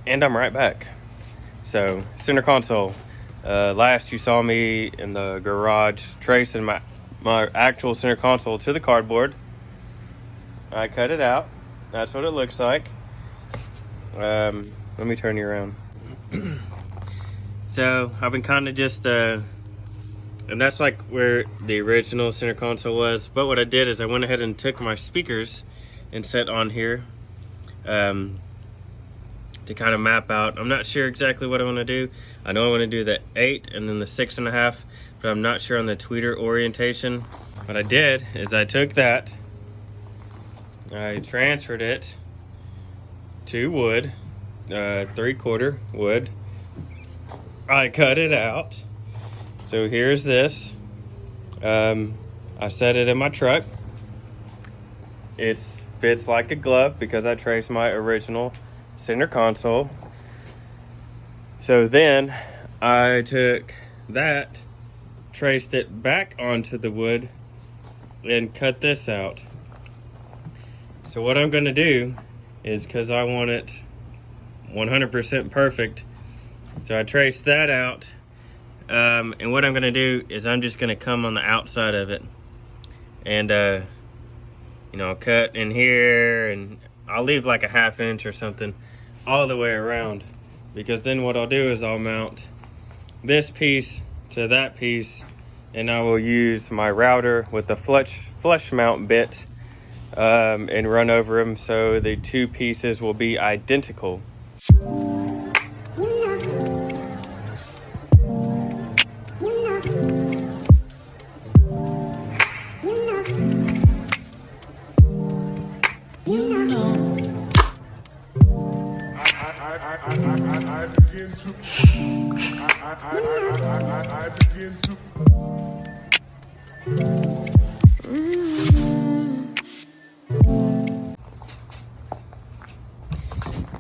And I'm right back. So, center console. Last you saw me in the garage tracing my actual center console to the cardboard. I cut it out. That's what it looks like. Let me turn you around. So, I've been kind of just, and that's like where the original center console was. But what I did is I went ahead and took my speakers and set on here. To kind of map out. I'm not sure exactly what I want to do. I know I want to do the 8 and then the 6.5, but I'm not sure on the tweeter orientation. What I did is I took that, I transferred it to wood, 3/4 wood. I cut it out. So here's this. I set it in my truck. It fits like a glove because I traced my original center console. So then I took that, traced it back onto the wood, and cut this out. So what I'm going to do is, because I want it 100% perfect, so I traced that out, and what I'm going to do is I'm just going to come on the outside of it, and I'll cut in here, and I'll leave like a 1/2 inch or something all the way around, because then what I'll do is I'll mount this piece to that piece, and I will use my router with the flush mount bit and run over them so the two pieces will be identical.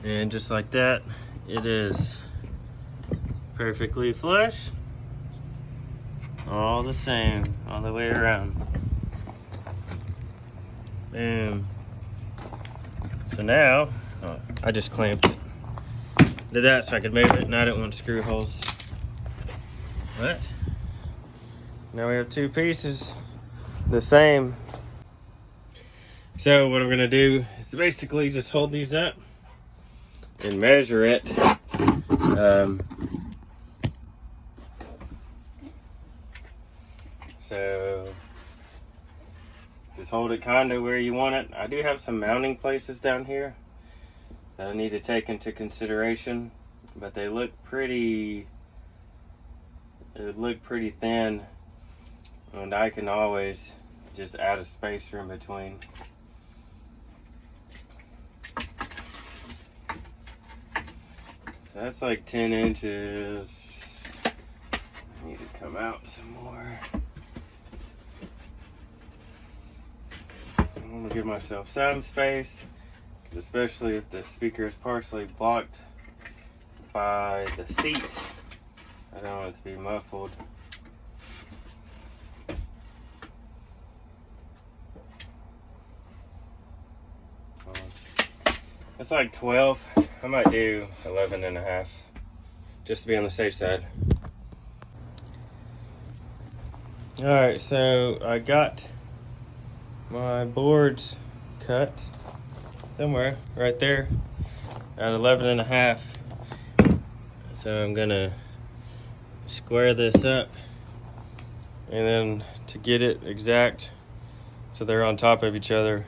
And just like that, it is perfectly flush, all the same, all the way around. Boom. So now, I just clamped it. Did that so I could move it, and I didn't want screw holes. But now we have two pieces, the same. So what I'm gonna do is basically just hold these up and measure it. So just hold it kind of where you want it. I do have some mounting places down here that I need to take into consideration, but they look pretty, thin, and I can always just add a spacer in between. So that's like 10 inches. I need to come out some more. I'm gonna give myself some space, especially if the speaker is partially blocked by the seat. I don't want it to be muffled. It's like 12. I might do 11.5, just to be on the safe side. Alright, so I got my boards cut somewhere right there at 11.5. So I'm gonna square this up, and then to get it exact so they're on top of each other,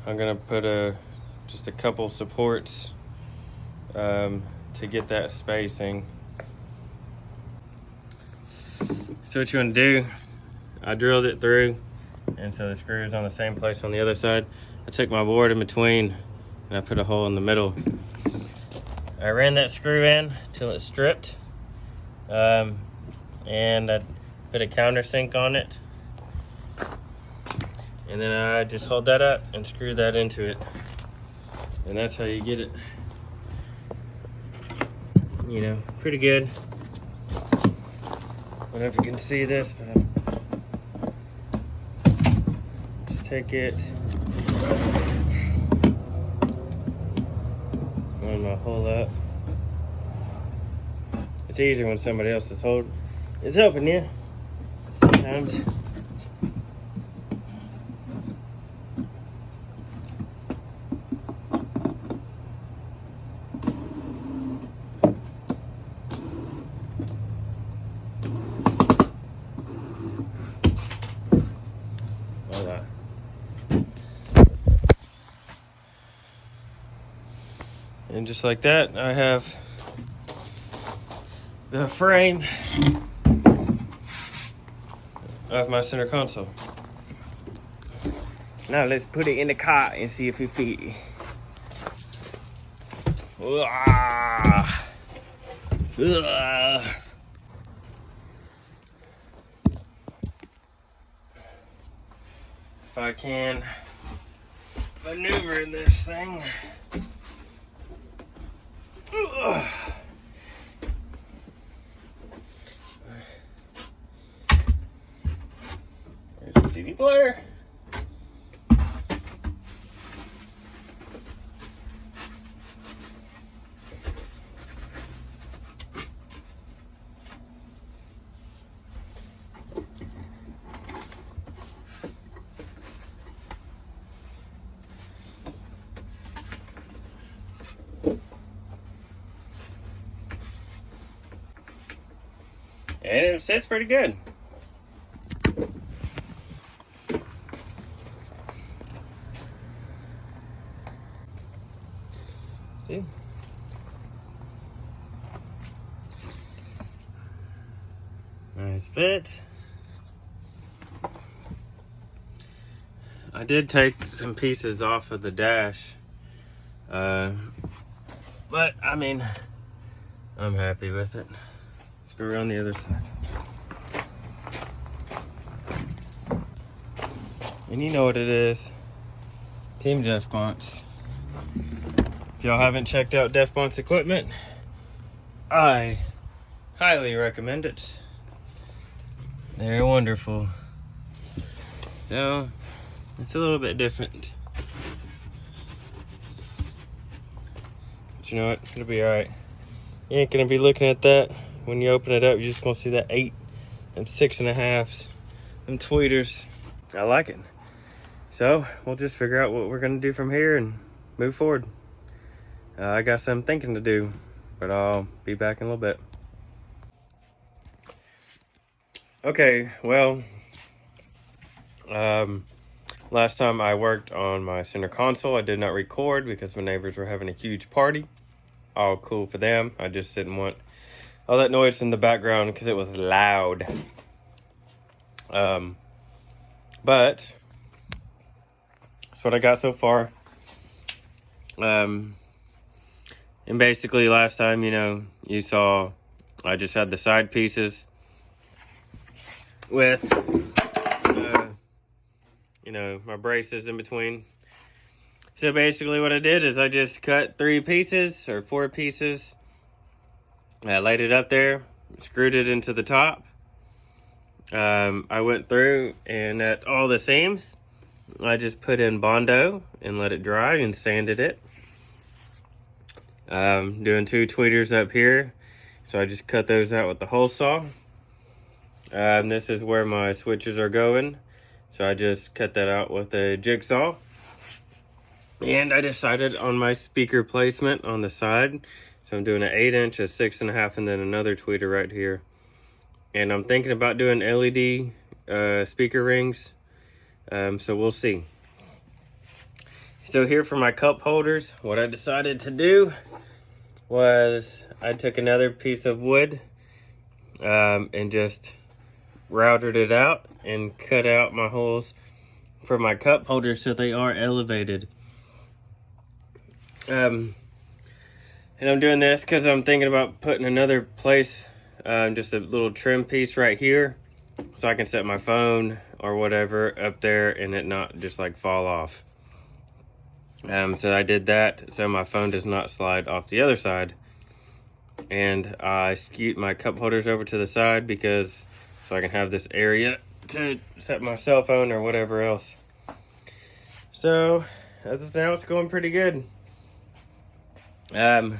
I'm gonna put just a couple supports to get that spacing. So what you want to do, I drilled it through, and so the screw is on the same place on the other side. I took my board in between and I put a hole in the middle. I ran that screw in till it stripped, and I put a countersink on it, and then I just hold that up and screw that into it, and that's how you get it, pretty good. I don't know if you can see this, but just take it on my hole up. It's easier when somebody else is helping you sometimes. Voila. And just like that, I have the frame of my center console. Now let's put it in the car and see if it fits. If I can maneuver in this thing. There's the CD player. And it sits pretty good. See? Nice fit. I did take some pieces off of the dash. But I mean, I'm happy with it. Let's go around the other side. And you know what it is. Team Defponts. If y'all haven't checked out Defponts equipment, I highly recommend it. They're wonderful. So, it's a little bit different. But you know what? It'll be alright. You ain't gonna be looking at that. When you open it up, you're just gonna see that 8 and 6.5s, them tweeters. I like it. So we'll just figure out what we're gonna do from here and move forward. I got some thinking to do, but I'll be back in a little bit. Okay, well, last time I worked on my center console, I did not record because my neighbors were having a huge party. All cool for them. I just didn't want all that noise in the background because it was loud. But that's what I got so far. And basically last time, you know, you saw I just had the side pieces with, you know, my braces in between. So basically what I did is I just cut 3 pieces or 4 pieces. I laid it up there, screwed it into the top. I went through and at all the seams, I just put in Bondo and let it dry and sanded it. Doing 2 tweeters up here, so I just cut those out with the hole saw. This is where my switches are going, so I just cut that out with a jigsaw. And I decided on my speaker placement on the side, so I'm doing an 8-inch, a 6.5, and then another tweeter right here. And I'm thinking about doing LED speaker rings, so we'll see. So here for my cup holders, what I decided to do was I took another piece of wood and just routed it out and cut out my holes for my cup holders so they are elevated. And I'm doing this because I'm thinking about putting another place, just a little trim piece right here, so I can set my phone or whatever up there and it not just like fall off. So I did that so my phone does not slide off the other side. And I scoot my cup holders over to the side because so I can have this area to set my cell phone or whatever else. So as of now, it's going pretty good. I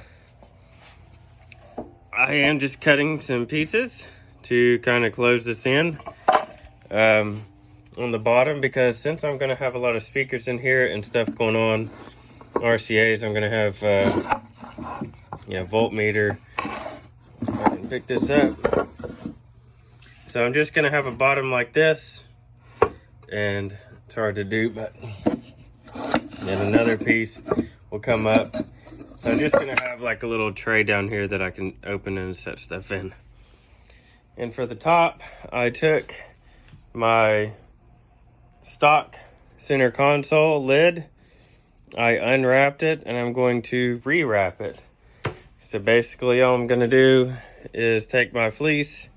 am just cutting some pieces to kind of close this in on the bottom, because since I'm going to have a lot of speakers in here and stuff going on, RCAs, I'm going to have voltmeter. I can pick this up. So I'm just going to have a bottom like this, and it's hard to do, but then another piece will come up. So I'm just going to have like a little tray down here that I can open and set stuff in. And for the top, I took my stock center console lid, I unwrapped it, and I'm going to rewrap it. So basically all I'm going to do is take my fleece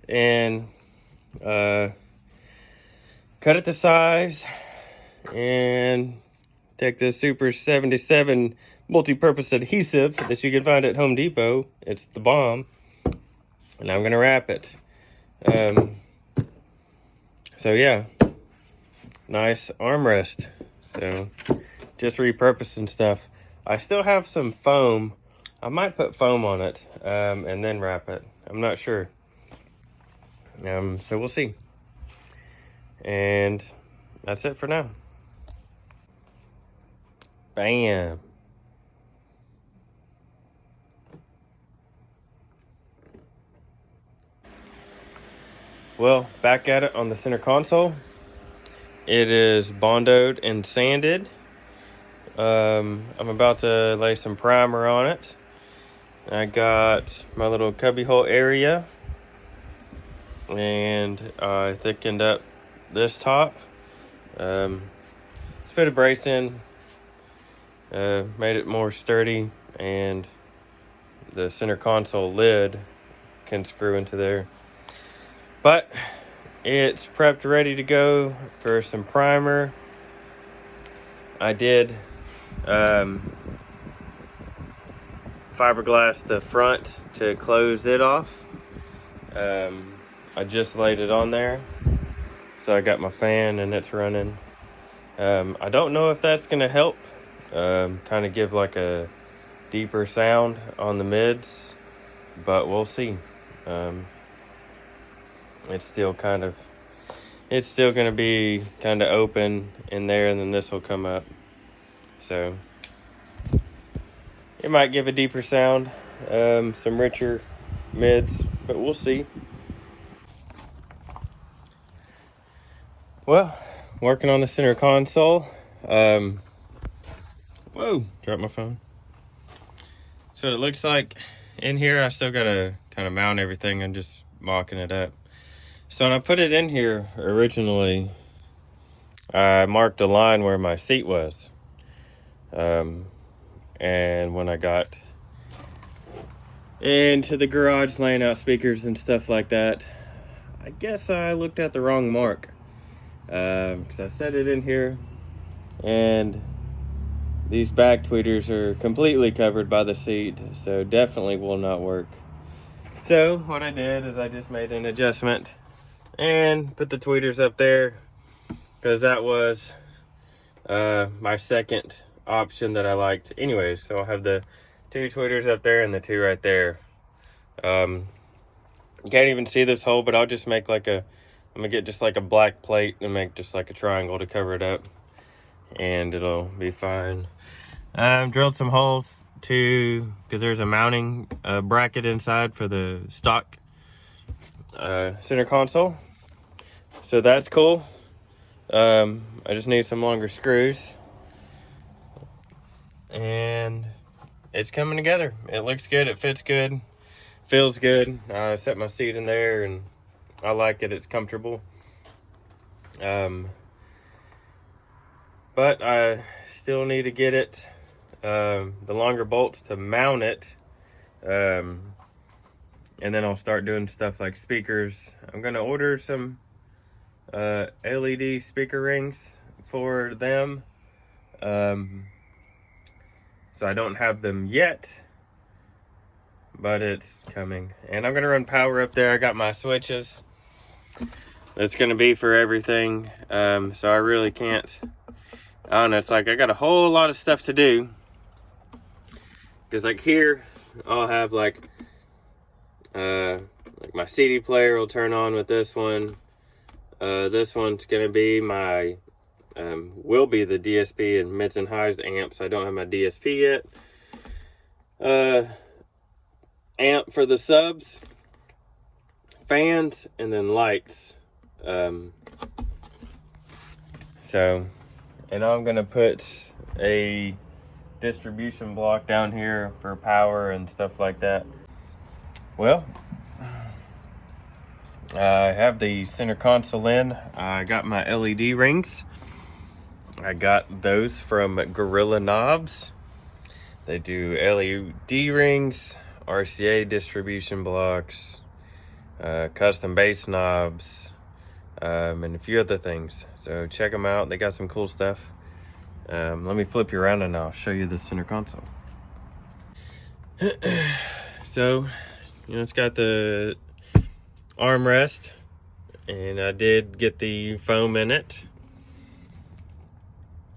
and cut it to size, and take this Super 77 multi-purpose adhesive that you can find at Home Depot. It's the bomb. And I'm gonna wrap it. So yeah, nice armrest. So just repurposing stuff. I still have some foam. I might put foam on it and then wrap it. I'm not sure. So we'll see. And that's it for now. Bam. Well, back at it on the center console. It is bondoed and sanded. I'm about to lay some primer on it. I got my little cubby hole area, and I thickened up this top. It's fit a brace in, made it more sturdy, and the center console lid can screw into there. But it's prepped, ready to go for some primer. I did fiberglass the front to close it off. I just laid it on there, so I got my fan and it's running. I don't know if that's gonna help kind of give like a deeper sound on the mids, but we'll see. It's still going to be kind of open in there, and then this will come up. So it might give a deeper sound, some richer mids, but we'll see. Well, working on the center console. Whoa, dropped my phone. So it looks like in here I still got to kind of mount everything and just mocking it up. So when I put it in here originally, I marked a line where my seat was. And when I got into the garage laying out speakers and stuff like that, I guess I looked at the wrong mark. Because I set it in here, and these back tweeters are completely covered by the seat, so definitely will not work. So what I did is I just made an adjustment and put the tweeters up there, because that was my second option that I liked anyways. So I'll have the two tweeters up there and the two right there. You can't even see this hole, but I'll just make like I'm gonna get just like a black plate and make just like a triangle to cover it up, and it'll be fine. Drilled some holes because there's a mounting bracket inside for the stock center console, so that's cool. I just need some longer screws, and it's coming together. It looks good, it fits good, feels good. I set my seat in there and I like it, it's comfortable. But I still need to get it the longer bolts to mount it, and then I'll start doing stuff like speakers. I'm gonna order some LED speaker rings for them. So I don't have them yet, but it's coming. And I'm gonna run power up there. I got my switches. It's gonna be for everything. So I really can't, I don't know, it's like I got a whole lot of stuff to do. Because like here, I'll have like my CD player will turn on with this one. This one's gonna be my, will be the DSP and mids and highs amps. I don't have my DSP yet. Amp for the subs, fans, and then lights. So, and I'm gonna put a distribution block down here for power and stuff like that. Well, I have the center console in. I got my LED rings. I got those from Gorilla Knobs. They do LED rings, RCA distribution blocks, custom bass knobs, and a few other things. So check them out. They got some cool stuff. Let me flip you around and I'll show you the center console. So, you know, it's got the armrest, and I did get the foam in it.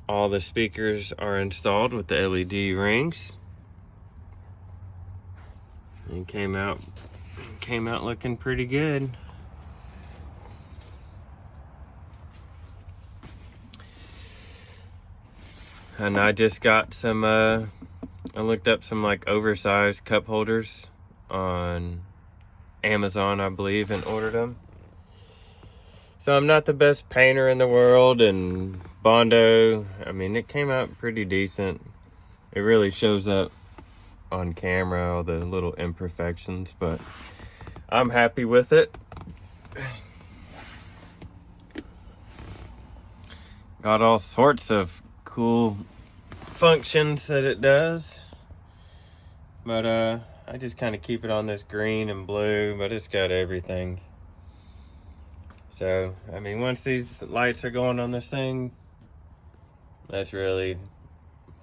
All the speakers are installed with the LED rings. It came out looking pretty good. And I just got some, I looked up some like oversized cup holders on Amazon, I believe, and ordered them. So I'm not the best painter in the world, and Bondo, I mean, it came out pretty decent. It really shows up on camera, all the little imperfections, but I'm happy with it. Got all sorts of cool functions that it does, but I just kind of keep it on this green and blue, but it's got everything. So I mean, once these lights are going on this thing, that's really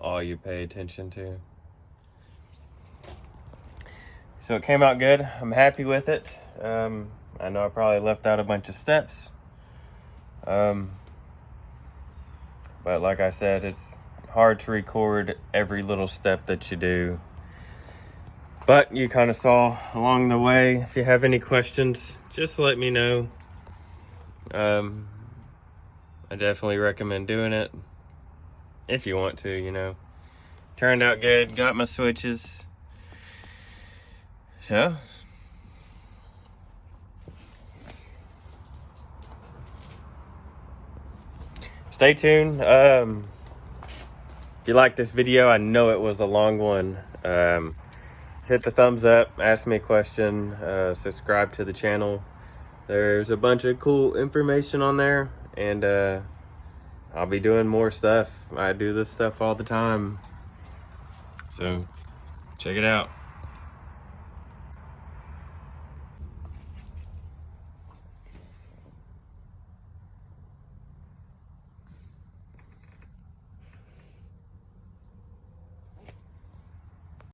all you pay attention to. So it came out good. I'm happy with it. I know I probably left out a bunch of steps, but like I said, it's hard to record every little step that you do. But you kind of saw along the way. If you have any questions, just let me know. I definitely recommend doing it if you want to, you know. Turned out good. Got my switches. So stay tuned. If you like this video, I know it was a long one. Just hit the thumbs up, ask me a question, subscribe to the channel. There's a bunch of cool information on there, and I'll be doing more stuff. I do this stuff all the time, so check it out.